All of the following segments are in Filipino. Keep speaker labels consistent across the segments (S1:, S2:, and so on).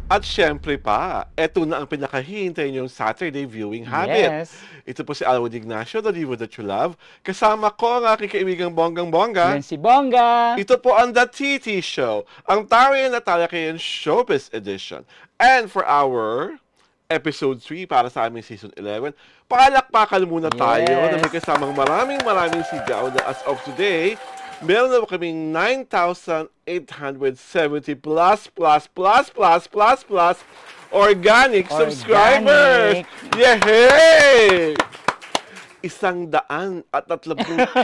S1: At syempre pa, eto na ang pinakahihintay niyong Saturday viewing habit.
S2: Yes.
S1: Ito po si Alwin Ignacio, the Diva that you love. Kasama ko ang aking kaibigang bonggang-bongga.
S2: Yan si Bongga.
S1: Ito po ang The TT Show, ang Tarian at Talakayan Showbiz Edition. And for our Episode 3 para sa aming Season 11, palakpakan muna tayo na may kasamang maraming sigaw na as of today, meron na kaming 9,870 plus organic subscribers! Yehey! 130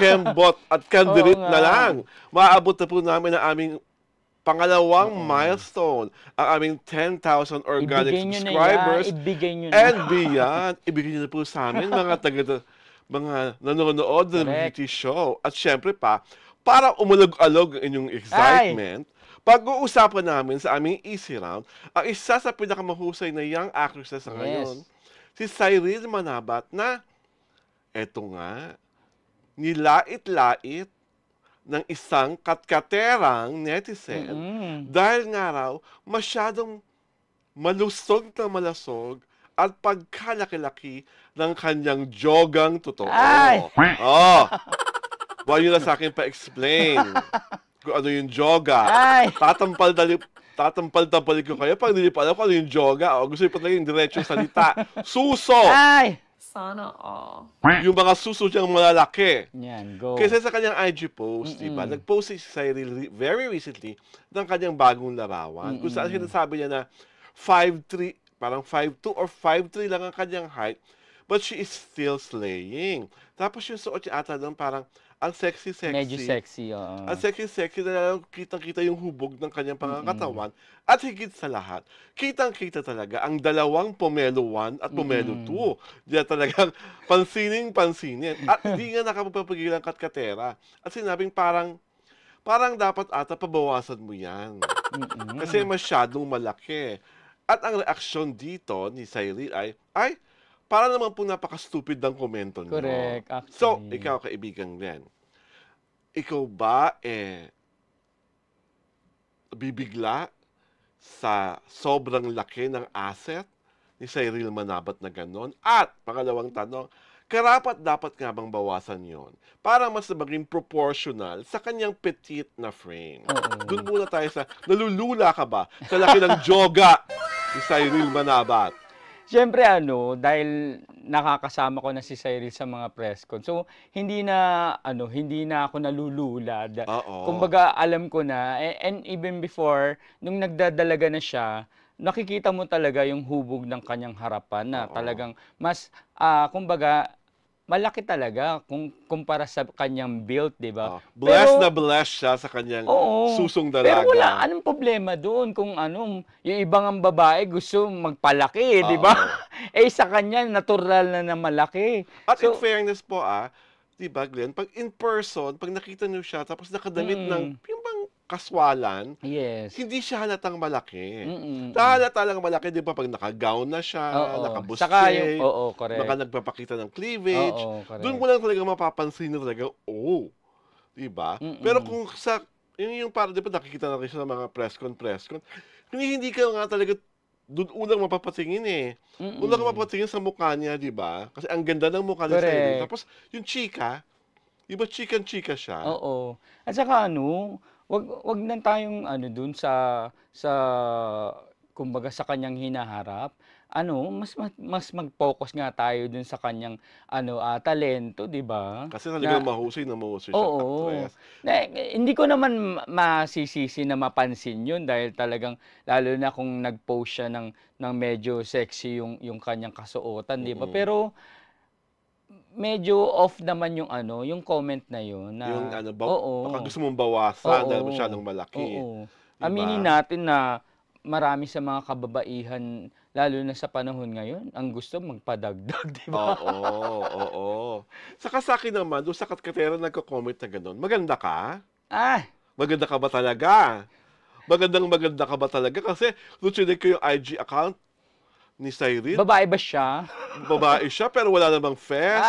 S1: kembot at kandirit na lang. Maabot na po namin ang aming pangalawang milestone, ang aming 10,000 organic subscribers.
S2: Ibigay nyo na.
S1: And beyond, ibigay nyo na po sa amin mga nanonood ng reality show. At syempre pa, para umulog-alog ang inyong excitement, pag-uusapan namin sa aming Easy Round, ang isa sa pinakamahusay na young actresses sa ngayon, si Cyril Manabat na, eto nga, nilait-lait ng isang katkaterang netizen dahil nga raw masyadong malusog na malasog at pagkalaki-laki ng kanyang jogang totoo. Huwag nyo na sa akin pa-explain kung ano yung joga. Tatampal-tampal ko kayo pag hindi pa alam kung ano yung joga. O gusto nyo pa talaga yung diretsong salita. Suso!
S3: Sana all.
S1: Yung mga suso niyang malalaki.
S2: Yan, go.
S1: Kasi sa kanyang IG post, diba, nag-post si Cyril very recently ng kanyang bagong larawan. Kung saan sinasabi niya na 5'3", parang 5'2 or 5'3 lang ang kanyang height, but she is still slaying. Tapos yung suot niya ata doon parang ang sexy-sexy.
S2: Medyo sexy,
S1: Ang sexy-sexy na kitang-kita yung hubog ng kanyang pangangatawan. At higit sa lahat, kitang-kita talaga ang dalawang Pomelo 1 at Pomelo 2. Diyan talagang pansinin. At hindi nga nakapagpapagilan katkatera. At sinabing parang dapat ata pabawasan mo yan. Kasi masyadong malaki. At ang reaksyon dito ni Cyril ay para naman po napaka-stupid ng komento nyo.
S2: Correct, actually.
S1: So, ikaw, kaibigan Glenn, ikaw ba, bibigla sa sobrang laki ng asset ni Cyril Manabat na gano'n? At, pangalawang tanong, karapat-dapat nga bang bawasan yon para mas maging proportional sa kanyang petite na frame? Doon muna tayo sa, nalulula ka ba sa laki ng joga ni Cyril Manabat?
S2: Siyempre dahil nakakasama ko na si Cyril sa mga press con. So hindi na ako nalulula. Kumbaga alam ko na and even before nung nagdadalaga na siya, nakikita mo talaga yung hubog ng kanyang harapan na talagang mas kumbaga malaki talaga kung kumpara sa kanyang build, di ba?
S1: Blessed na blessed siya sa kanyang susong dalaga.
S2: Pero wala, anong problema doon kung yung ibang ang babae gusto magpalaki, di ba? Sa kanya, natural na malaki.
S1: At in fairness po, di ba, Glenn, pag in person, pag nakita niyo siya, tapos nakadamit ng, yung bang kaswalan, hindi siya halatang malaki. Halata lang malaki, di ba, pag naka-gown na siya, naka-buste, baka nagpapakita ng cleavage, doon mo lang talaga mapapansin na talaga, di ba? Pero kung sa, yun yung parang, di ba, nakikita natin siya sa mga press con, hindi ka nga talaga, doon unang mapapatingin unang mapapatingin sa mukha niya, di ba? Kasi ang ganda ng mukha niya sa iyo. Tapos, yung chika, di ba, chika siya?
S2: At saka wag na tayong dun sa kumbaga sa kanyang hinaharap. Mas mag-focus nga tayo dun sa kanyang talento, 'di ba?
S1: Kasi talagang mahusay siya actress.
S2: Hindi ko naman masisisi na mapansin 'yun dahil talagang lalo na kung nag-post siya ng medyo sexy yung kanyang kasuotan, 'di ba? Pero medyo off naman yung comment na yun na
S1: yung baka gusto mong bawasan dahil masyadong malaki.
S2: Diba? Aminin natin na marami sa mga kababaihan, lalo na sa panahon ngayon, ang gusto magpadagdag, di ba?
S1: Oo. Saka sa akin naman, doon sa katkatera nagko-comment na gano'n, maganda ka? Maganda ka ba talaga? Maganda ka ba talaga? Kasi doon sinig ko yung IG account ni Cyril.
S2: Babae ba siya?
S1: Babae siya pero wala namang fest.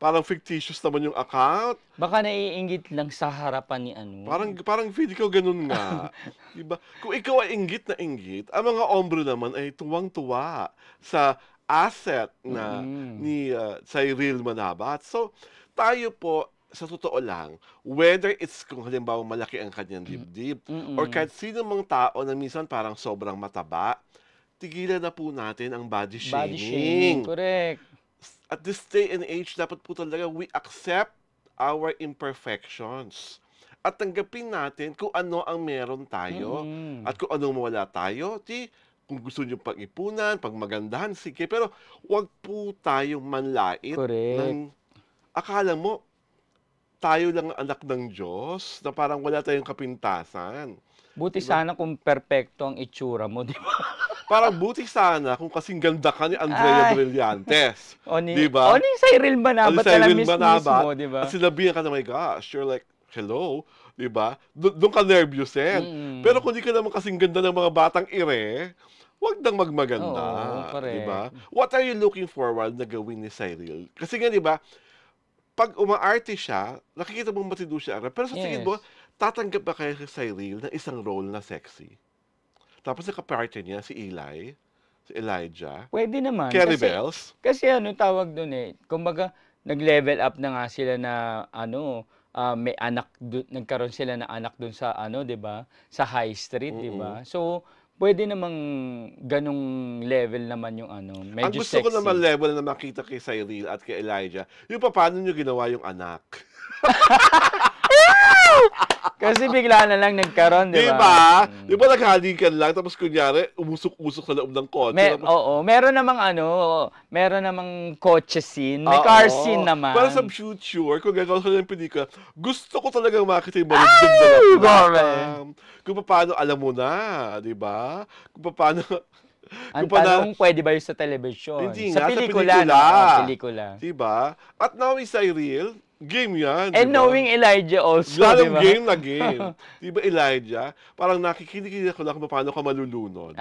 S1: parang fictitious naman yung account.
S2: Baka naiinggit lang sa harapan ni ano.
S1: Parang feeling ko ganun nga. Diba? Kung ikaw ay inggit na inggit, ang mga ombre naman ay tuwang-tuwa sa asset na ni Cyril Manabat. So, tayo po, sa totoo lang, whether it's kung halimbawa malaki ang kanyang dibdib, or kahit sino mang tao na minsan parang sobrang mataba, tigilan na po natin ang body shaming.
S2: Body shaming, correct.
S1: At this day and age, dapat po talaga we accept our imperfections. At tanggapin natin kung ano ang meron tayo. At kung anong mawala tayo, kung gusto nyo pag-ipunan, pagmagandahan, sige. Pero wag po tayong manlait ng akala mo, tayo lang ang anak ng Diyos, na parang wala tayong kapintasan.
S2: Buti sana kung perpekto ang itsura mo, di ba?
S1: Parang buti sana kung kasing ganda ka ni Andrea Brillantes. Di ba?
S2: O ni Cyril Manabat na lang mismo, di ba?
S1: At sinabihan ka na, my gosh, you're like, hello, di ba? Doon ka nervous Pero kung di ka naman kasing ganda ng mga batang ire, wag nang magmaganda. Di ba? What are you looking forward na gawin ni Cyril? Kasi nga, di ba, pag umaarte siya, nakikita mong matindi siya. Pero sa tingin mo, tatanggap ba kaya si Cyril ng isang role na sexy? Tapos nakaparte niya si Eli, si Elijah.
S2: Pwede naman.
S1: Carrie Bells.
S2: Kasi ano tawag doon kumbaga, nag-level up na nga sila na may anak, nagkaroon sila na anak doon sa 'di ba? Sa High Street, 'di ba? So, pwede namang ganong level naman yung medyo
S1: ang gusto
S2: sexy.
S1: Ko naman level na makita kay Cyril at kay Elijah, yung paano nyo ginawa yung anak.
S2: Kasi bigla na lang nagkaroon, di ba?
S1: Diba? Di ba naghalikan lang, tapos kunyari, umusok-usok sa loob ng kotse.
S2: Oo, meron namang kotse scene, may car scene naman.
S1: Pero sa future, kung gagawin ko ng pelikula, gusto ko talagang makita yung malugdog na kung paano, alam mo na, di ba? Kung paano...
S2: Ang tanong, pwede ba yun sa television?
S1: Hindi
S2: sa
S1: nga,
S2: pelikula. Pelikula.
S1: Diba? At knowing Cyril, game yan.
S2: And diba? Knowing Elijah also,
S1: lalong diba? Game na game. Diba Elijah? Parang nakikinig ko lang kung paano ka malulunod.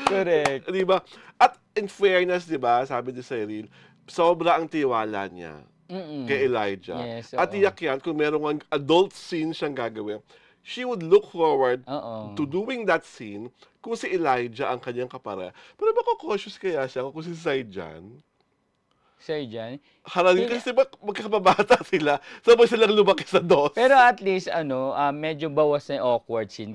S2: Correct.
S1: Diba? At in fairness, diba, sabi ni Cyril, sobra ang tiwala niya. Kay Elijah.
S2: Yes,
S1: at iyak yan, kung merong adult scene siyang gagawin, she would look forward to doing that scene kung si Elijah ang kanyang kapara. Pero baka cautious kaya siya kung si Saijan?
S2: Saijan?
S1: Haralin kasi ba magkakababata sila, sabay silang lumaki sa dos.
S2: Pero at least, medyo bawas na yung awkward scene.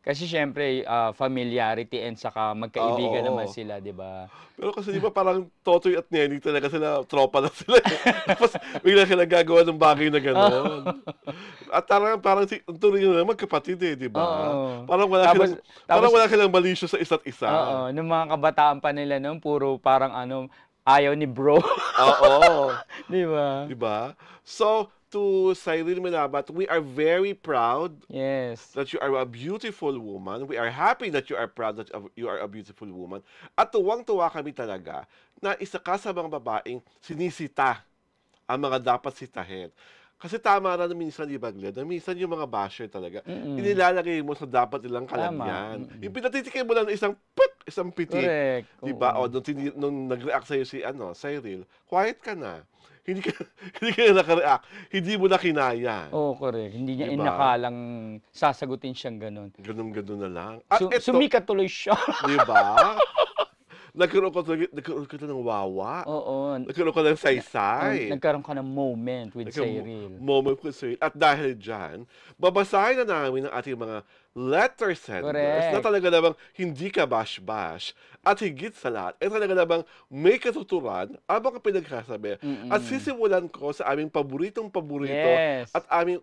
S2: Kasi syempre, familiarity and saka magkaibigan naman sila, di ba?
S1: Pero kasi di ba parang Totoy at Nenny talaga sila, tropa na sila. Tapos bigla sila gagawa ng bagay na gano'n. At parang tuloy na magkapatid di ba? Parang wala silang malisyo sa isa't isa.
S2: Oo, nung mga kabataan pa nila noon, puro parang ayaw ni bro. Di ba?
S1: Di ba? So, to Cyril Manabat, we are very proud that you are a beautiful woman. We are happy that you are proud that you are a beautiful woman. At tuwang-tuwa kami talaga na isa ka sa mga babaeng sinisita ang mga dapat sitahin. Kasi tama na minsan, di ba, Glenn? Minsan yung mga basher talaga, inilalagay mo sa dapat nilang kalamyan. Yung pinatitikay mo lang isang piti.
S2: Correct.
S1: Di ba? O, nung nag-react sa'yo si Cyril, quiet ka na. Hindi ka na naka-react. Hindi mo na kinaya.
S2: Correct. Hindi niya inakalang sasagutin siyang ganun.
S1: Ganun na lang.
S2: Sumikat tuloy siya.
S1: Di ba? Nagkaroon ka ng wawa.
S2: Oo.
S1: Nagkaroon ka ng saysay.
S2: Nagkaroon ka ng moment with Cyril.
S1: Moment with Cyril. At dahil dyan, babasahin na namin ang ating mga letter senders na talaga namang hindi ka bash-bash. At higit sa lahat, talaga namang may katuturan abang ka pinagkasabi. At sisimulan ko sa aming paboritong-paborito at aming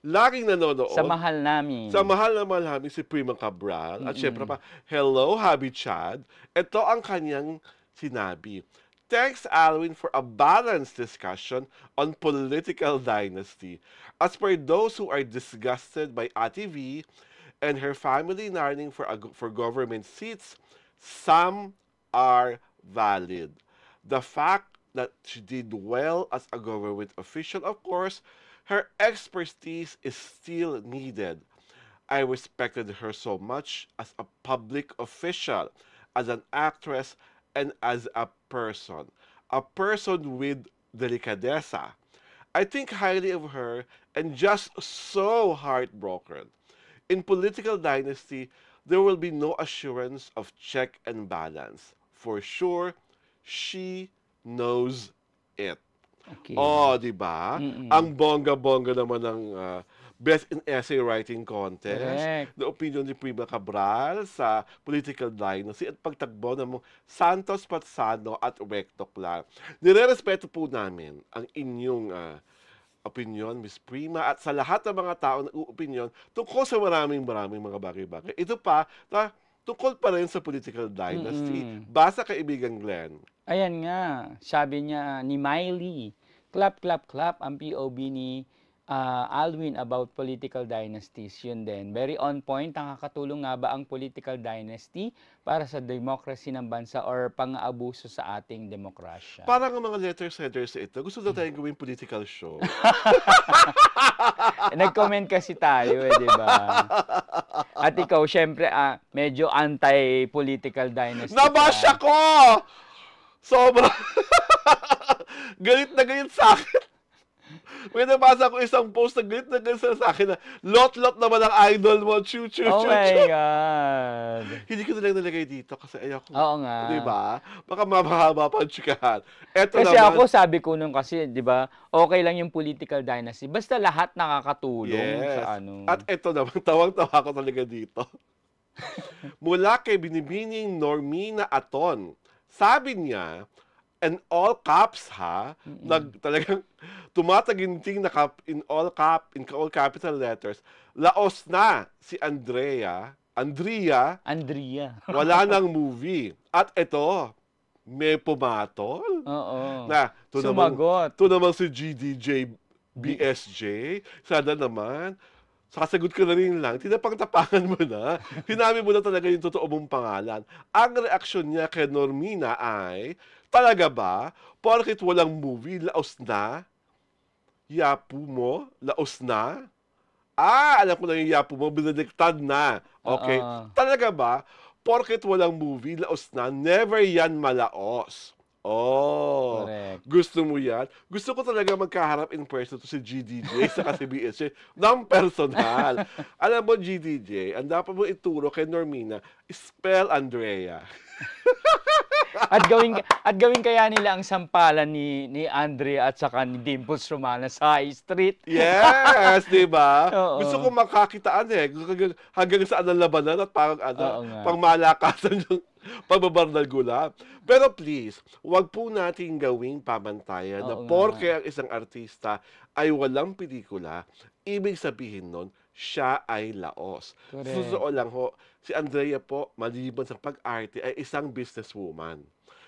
S1: laging nanonood.
S2: Sa mahal namin.
S1: Sa mahal namin si Prima Cabral. At syempre pa, hello, Habi Chad. Ito ang kanyang sinabi. Thanks, Alwin, for a balanced discussion on political dynasty. As for those who are disgusted by Ate V and her family running for government seats, some are valid. The fact that she did well as a government official, of course, her expertise is still needed. I respected her so much as a public official. as an actress, and as a person. A person with delicadeza. I think highly of her and just so heartbroken. In Political Dynasty, there will be no assurance of check and balance. For sure, she knows it.
S2: Okay.
S1: Oh, di ba? Ang bongga-bongga naman ng Best in Essay Writing Contest.
S2: Correct.
S1: The opinion ni Prima Cabral sa Political Dynasty at pagtakbo ng Santos Patsano at Recto Clan. Nire-respeto po namin ang inyong opinion, Miss Prima, at sa lahat ng mga tao na opinion tungkol sa maraming mga bagay-bagay. Ito pa, tungkol pa rin sa Political Dynasty. Basa kaibigan Glenn.
S2: Ayan nga, sabi niya ni Miley, clap, clap, clap ang POV ni Alwin about political dynasties. Yun din. Very on point. Nakakatulong nga ba ang political dynasty para sa democracy ng bansa or pang-abuso sa ating demokrasya?
S1: Parang ang mga letter-senders ito, gusto na tayong gawing political show.
S2: Nag-comment kasi tayo di ba? At ikaw, syempre, medyo anti-political dynasty.
S1: Nabash ako! Sobra. Galit na galit sa akin. May nabasa ko isang post na galit sa akin na lot-lot naman ang idol mo.
S2: Oh my God.
S1: Hindi ko na lang nalagay dito kasi ayoko.
S2: Oo nga.
S1: Diba? Baka mahaba pa ang chikahan.
S2: Kasi naman, ako sabi ko nung kasi, di ba, okay lang yung political dynasty. Basta lahat nakakatulong sa ano.
S1: At ito naman, tawang-tawa ko talaga dito. Mula kay Binibining Normina Aton, sabi niya, in all caps ha, talagang tumataginting na in all capital letters, laos na si Andrea. Wala nang movie. At ito, may pumatol.
S2: Oo.
S1: Na,
S2: sumagot.
S1: Ito naman si GDJ BSJ. Sana naman, sasagot ka na rin lang, tinapang-tapangan mo na, hinami mo na talaga yung totoo mong pangalan. Ang reaksyon niya kay Normina ay, talaga ba? Porkit walang movie, laos na? Yapu mo? Laos na? Alam ko na yung yapu mo, binaliktad na. Okay? Talaga ba? Porkit walang movie, laos na? Never yan malaos. Oh, correct. Gusto mo yan? Gusto ko talaga magkaharap in person to si GDJ sa si BSJ ng personal. Alam mo, GDJ, ang dapat mo ituro kay Normina, spell Andrea.
S2: At gawin kaya nila ang sampalan ni Andrea at saka ni Dimples Romana sa High Street.
S1: Yes, di ba? Gusto ko makakitaan hanggang saan ang labanan at parang pangmalakasan yung pagbabardal gula. Pero please, wag po natin gawing pamantayan na porke ang isang artista ay walang pelikula, ibig sabihin nun, siya ay laos. Susuo lang ho, si Andrea po, maliban sa pag-arte, ay isang businesswoman.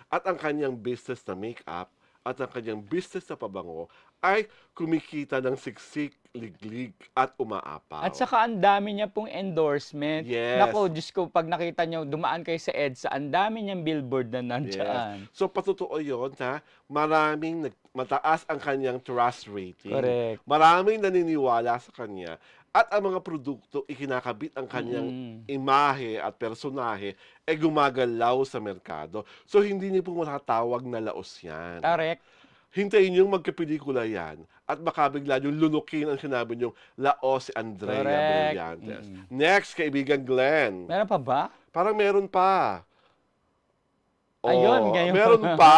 S1: At ang kanyang business na make-up at ang kanyang business na pabango ay kumikita ng siksik, liglig at umaapaw.
S2: At saka ang dami niya pong endorsement.
S1: Yes.
S2: Nako, Diyos ko, pag nakita niyo, dumaan kayo sa EDSA, ang dami niyang billboard na nandyan.
S1: Yes. So, patotoo yun na mataas ang kanyang trust rating.
S2: Correct.
S1: Maraming naniniwala sa kanya. At ang mga produkto, ikinakabit ang kanyang imahe at personahe, gumagalaw sa merkado. So, hindi niyo po matatawag na laos yan.
S2: Correct.
S1: Hintayin niyong magkapelikula yan at baka bigla yung lunukin ang sinabi niyong laos si Andrea Brillantes. Next, kaibigan Glenn.
S2: Meron pa ba?
S1: Parang meron pa.
S2: Ayun,
S1: meron pa.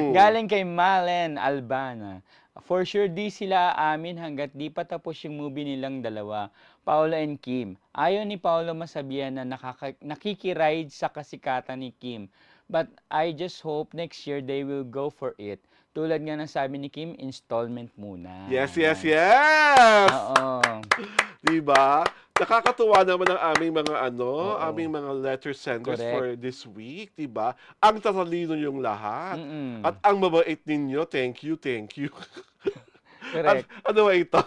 S2: Galing kay Malen Albana. For sure, di sila amin hanggat di pa tapos yung movie nilang dalawa, Paolo and Kim. Ayaw ni Paolo masabihan na nakikiride sa kasikatan ni Kim. But I just hope next year they will go for it. Tulad nga ng sabi ni Kim, installment muna.
S1: Yes, yes, yes!
S2: Oo.
S1: Diba? Nakakatuwa naman ang aming mga letter senders for this week, diba? Ang tatalino yung lahat. At ang mabait ninyo, thank you. At ano ba ito?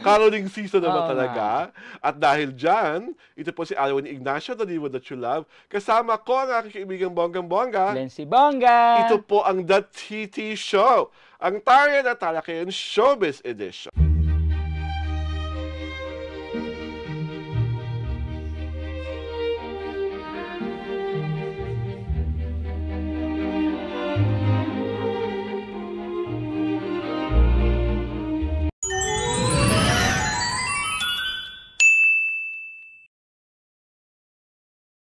S1: Caroling season naman talaga. At dahil dyan, ito po si Alwin Ignacio, the diva that you love. Kasama ko ang aking kaibigang Bonggang-Bongga.
S2: Lency Bongga!
S1: Ito po ang The TT Show, ang Target at Talakayan Showbiz Edition.